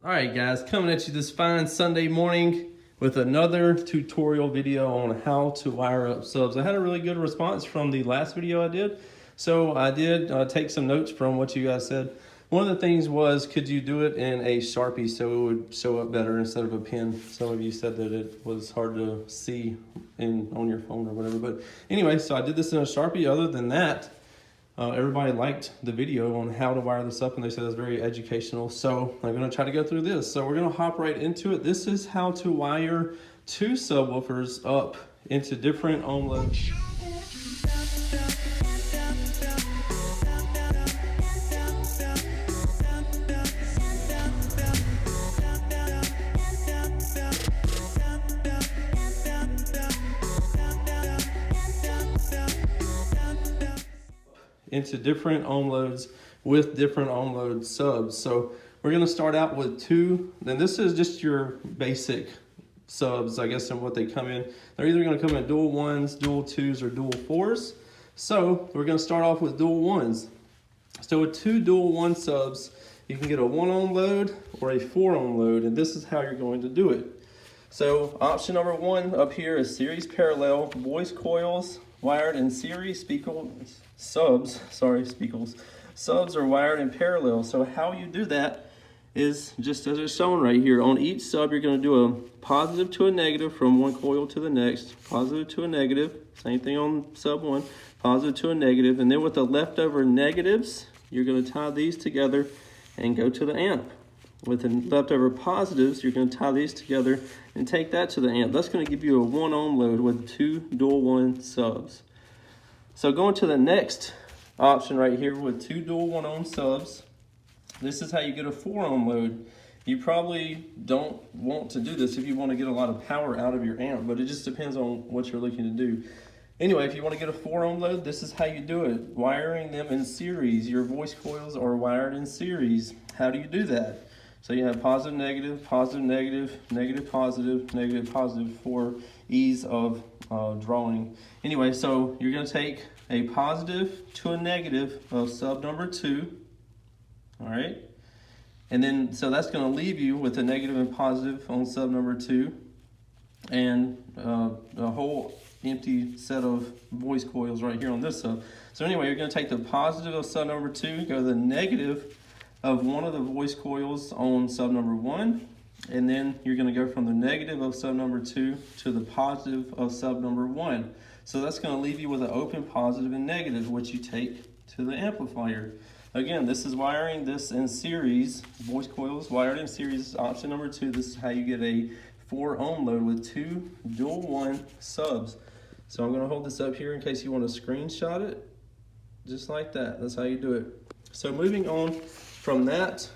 All right, guys, coming at you this fine Sunday morning with another tutorial video on how to wire up subs. I had a really good response from the last video I did, so I did take some notes from what you guys said. One of the things was, could you do it in a Sharpie so it would show up better instead of a pen? Some of you said that it was hard to see on your phone or whatever, but anyway, so I did this in a Sharpie. Other than that, everybody liked the video on how to wire this up, and they said it was very educational. So I'm going to try to go through this. So we're going to hop right into it. This is how to wire two subwoofers up into different ohm loads. Into different ohm loads with different ohm load subs. So we're going to start out with two. Then this is just your basic subs, I guess, and what they come in. They're either going to come in dual ones, dual twos, or dual fours. So we're going to start off with dual ones. So with two dual one subs, you can get a 1 ohm load or a 4 ohm load, and this is how you're going to do it. So option number one up here is series parallel voice coils wired in series. Subs are wired in parallel. So how you do that is just as it's shown right here. On each sub, you're going to do a positive to a negative from one coil to the next, positive to a negative, same thing on sub one, positive to a negative, and then with the leftover negatives, you're going to tie these together and go to the amp. With the leftover positives, you're going to tie these together and take that to the amp. That's going to give you a 1 ohm load with two dual one subs. So going to the next option right here with two dual 1 ohm subs, this is how you get a 4 ohm load. You probably don't want to do this if you want to get a lot of power out of your amp, but it just depends on what you're looking to do. Anyway, if you want to get a 4 ohm load, this is how you do it. Wiring them in series. Your voice coils are wired in series. How do you do that? So you have positive, negative, positive, negative, negative, positive, negative, positive for ease of drawing. Anyway, so you're going to take a positive to a negative of sub number 2. All right. And then, so that's going to leave you with a negative and positive on sub number 2 and a whole empty set of voice coils right here on this sub. So anyway, you're going to take the positive of sub number 2, go to the negative of one of the voice coils on sub number 1, and then you're going to go from the negative of sub number 2 to the positive of sub number 1. So that's going to leave you with an open positive and negative, which you take to the amplifier. Again, this is wiring this in series. Voice coils wired in series, option number 2. This is how you get a 4 ohm load with two dual 1 subs. So I'm going to hold this up here in case you want to screenshot it. Just like that. That's how you do it. So moving on from that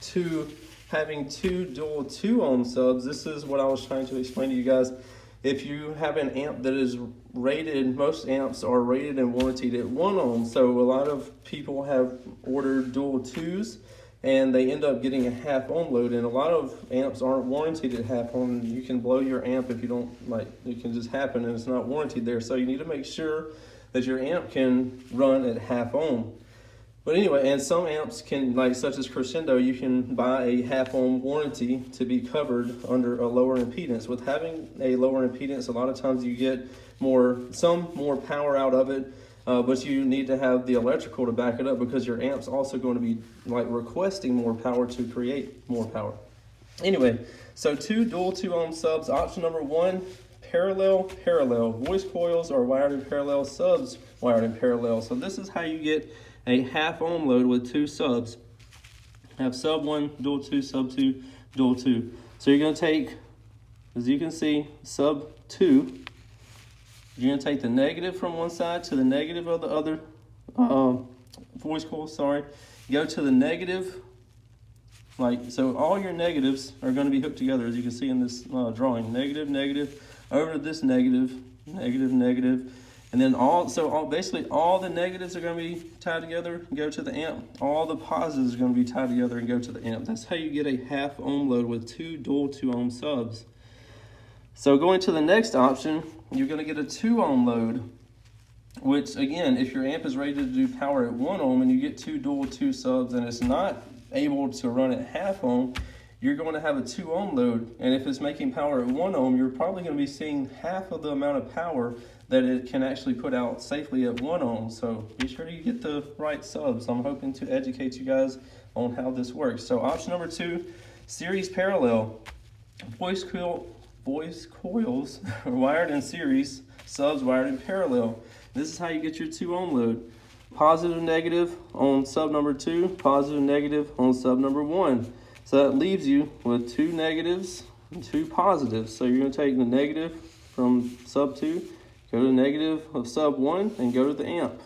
to having two dual 2 ohm subs, this is what I was trying to explain to you guys. If you have an amp that is rated, most amps are rated and warranted at 1 ohm. So a lot of people have ordered dual 2s and they end up getting a half ohm load, and a lot of amps aren't warranted at half ohm. You can blow your amp if you don't, like, it can just happen and it's not warranted there. So you need to make sure that your amp can run at half ohm. But anyway, and some amps can, like such as Crescendo, you can buy a half ohm warranty to be covered under a lower impedance. With having a lower impedance, a lot of times you get some more power out of it, but you need to have the electrical to back it up because your amp's also going to be like requesting more power to create more power. Anyway, so two dual 2 ohm subs. Option number 1, parallel. Voice coils are wired in parallel, subs wired in parallel. So this is how you get a half ohm load with two subs. Have sub 1, dual 2, sub 2, dual 2. So you're going to take, as you can see, sub 2. You're going to take the negative from one side to the negative of the other voice coil, Go to the negative, so all your negatives are going to be hooked together, as you can see in this drawing. Negative, negative, over to this negative, negative, negative. And then basically all the negatives are going to be tied together and go to the amp. All the positives are going to be tied together and go to the amp. That's how you get a half ohm load with two dual 2 ohm subs. So going to the next option, you're going to get a 2 ohm load, which again, if your amp is rated to do power at 1 ohm and you get two dual 2 subs and it's not able to run at half ohm, you're going to have a 2 ohm load, and if it's making power at 1 ohm, you're probably going to be seeing half of the amount of power that it can actually put out safely at 1 ohm. So be sure you get the right subs. I'm hoping to educate you guys on how this works. So option number 2, series parallel. Voice coils are wired in series, subs wired in parallel. This is how you get your 2 ohm load. Positive, negative on sub number 2, positive, negative on sub number 1. So that leaves you with 2 negatives and 2 positives. So you're going to take the negative from sub 2, go to the negative of sub 1, and go to the amp.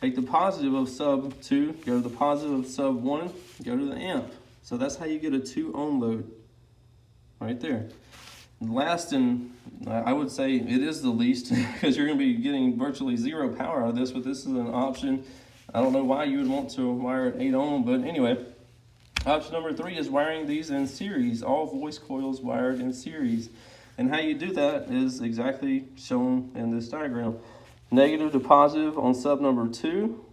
Take the positive of sub 2, go to the positive of sub 1, go to the amp. So that's how you get a 2 ohm load right there. Last, and I would say it is the least because you're going to be getting virtually 0 power out of this, but this is an option. I don't know why you would want to wire at 8 ohm, but anyway. Option number 3 is wiring these in series, all voice coils wired in series. And how you do that is exactly shown in this diagram. Negative to positive on sub number 2.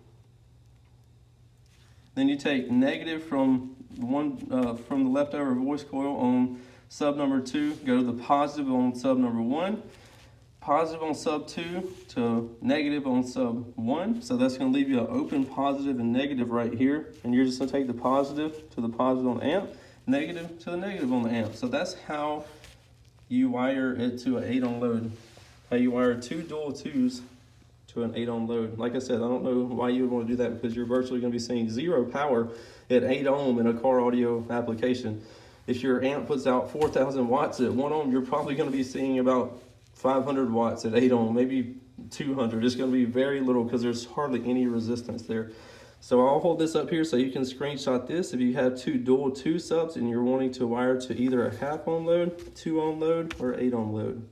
Then you take negative from the leftover voice coil on sub number 2, go to the positive on sub number 1, positive on sub 2 to negative on sub 1. So that's going to leave you an open positive and negative right here. And you're just going to take the positive to the positive on the amp, negative to the negative on the amp. So that's how you wire it to an 8 ohm load. How you wire 2 dual 2s to an 8 ohm load. Like I said, I don't know why you would want to do that, because you're virtually going to be seeing 0 power at 8 ohm in a car audio application. If your amp puts out 4,000 watts at 1 ohm, you're probably going to be seeing about 500 watts at 8 ohm, maybe 200. It's going to be very little because there's hardly any resistance there. So I'll hold this up here so you can screenshot this. If you have 2 dual 2 subs and you're wanting to wire to either a half ohm load, 2 ohm load, or 8 ohm load.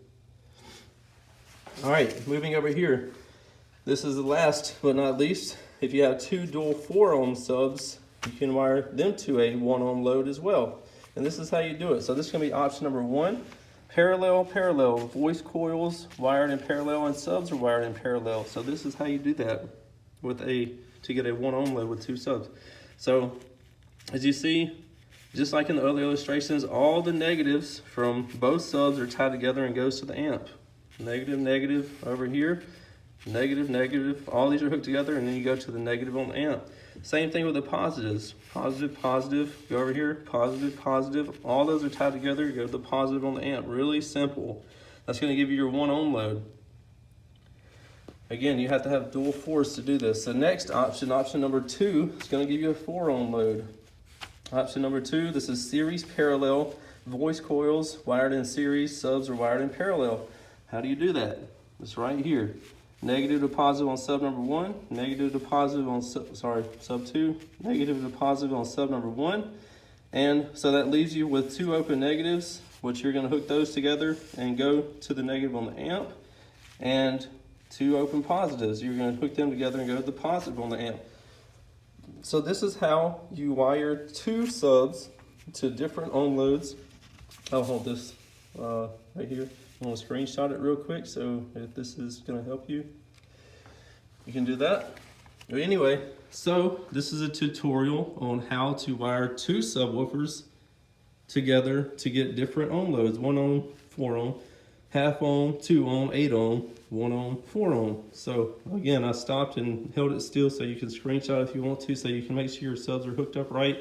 All right, moving over here. This is the last but not least. If you have 2 dual 4 ohm subs, you can wire them to a 1 ohm load as well. And this is how you do it. So this is going to be option number 1. Parallel, voice coils wired in parallel and subs are wired in parallel. So this is how you do that to get a 1 ohm load with 2 subs. So as you see, just like in the other illustrations, all the negatives from both subs are tied together and goes to the amp. Negative, negative over here, negative, negative, all these are hooked together, and then you go to the negative on the amp. Same thing with the positives. Positive, positive, go over here, positive, positive. All those are tied together, go to the positive on the amp. Really simple. That's going to give you your 1 ohm load. Again, you have to have dual 4s to do this. The next option, option number 2, is going to give you a 4 ohm load. Option number 2, this is series parallel, voice coils wired in series, subs are wired in parallel. How do you do that? It's right here. Negative to positive on sub number 1, negative to positive on sub 2, negative to positive on sub number 1. And so that leaves you with 2 open negatives, which you're going to hook those together and go to the negative on the amp, and 2 open positives. You're going to hook them together and go to the positive on the amp. So this is how you wire 2 subs to different ohm loads. I'll hold this right here. I'm going to screenshot it real quick, so if this is going to help you, you can do that. But anyway, so this is a tutorial on how to wire 2 subwoofers together to get different ohm loads: 1 ohm, 4 ohm, half ohm, 2 ohm, 8 ohm, 1 ohm, 4 ohm. So again, I stopped and held it still so you can screenshot if you want to, so you can make sure your subs are hooked up right.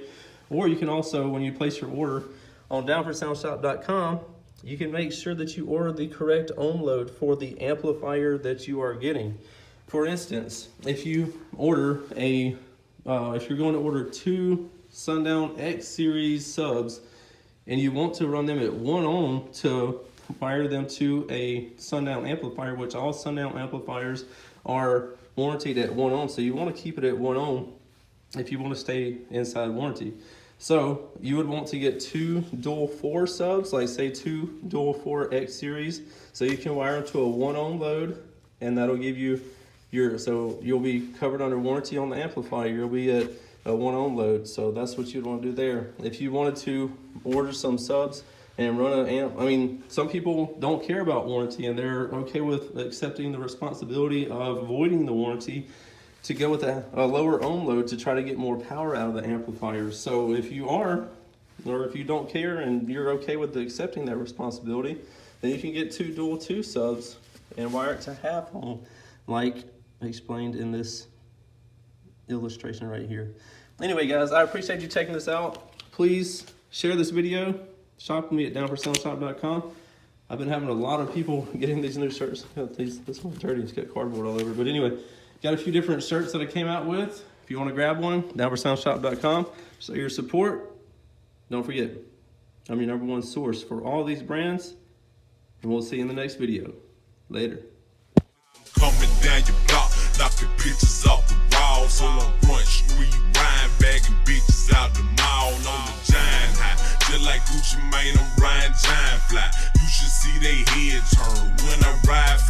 Or you can also, when you place your order on downforsoundshop.com, you can make sure that you order the correct ohm load for the amplifier that you are getting. For instance, if you order if you're going to order 2 Sundown X series subs and you want to run them at 1 ohm to wire them to a Sundown amplifier, which all Sundown amplifiers are warranted at 1 ohm, so you want to keep it at 1 ohm if you want to stay inside warranty. So you would want to get 2 dual 4 subs, like say 2 dual 4 X series, so you can wire them to a 1 ohm load, and that'll give you so you'll be covered under warranty on the amplifier. You'll be at a 1 ohm load, so that's what you'd want to do there. If you wanted to order some subs and run an amp, I mean, some people don't care about warranty and they're okay with accepting the responsibility of voiding the warranty to go with a lower ohm load to try to get more power out of the amplifiers. So if you are or if you don't care and you're okay with accepting that responsibility, then you can get 2 dual 2 subs and wire it to half ohm, like explained in this illustration right here. Anyway, guys, I appreciate you checking this out. Please share this video. Shop with me at downforsoundshop.com. I've been having a lot of people getting these new shirts. This one's dirty, it's got cardboard all over. But anyway, got a few different shirts that I came out with. If you want to grab one, downforsoundshop.com. So your support, don't forget, I'm your #1 source for all these brands. And we'll see you in the next video. Later. Coming down your block, knocking pictures off the walls. So on Front Street, riding, bagging bitches out the mall. On the giant high, just like Gucci Mane, I'm riding giant fly. You should see they head turn when I ride.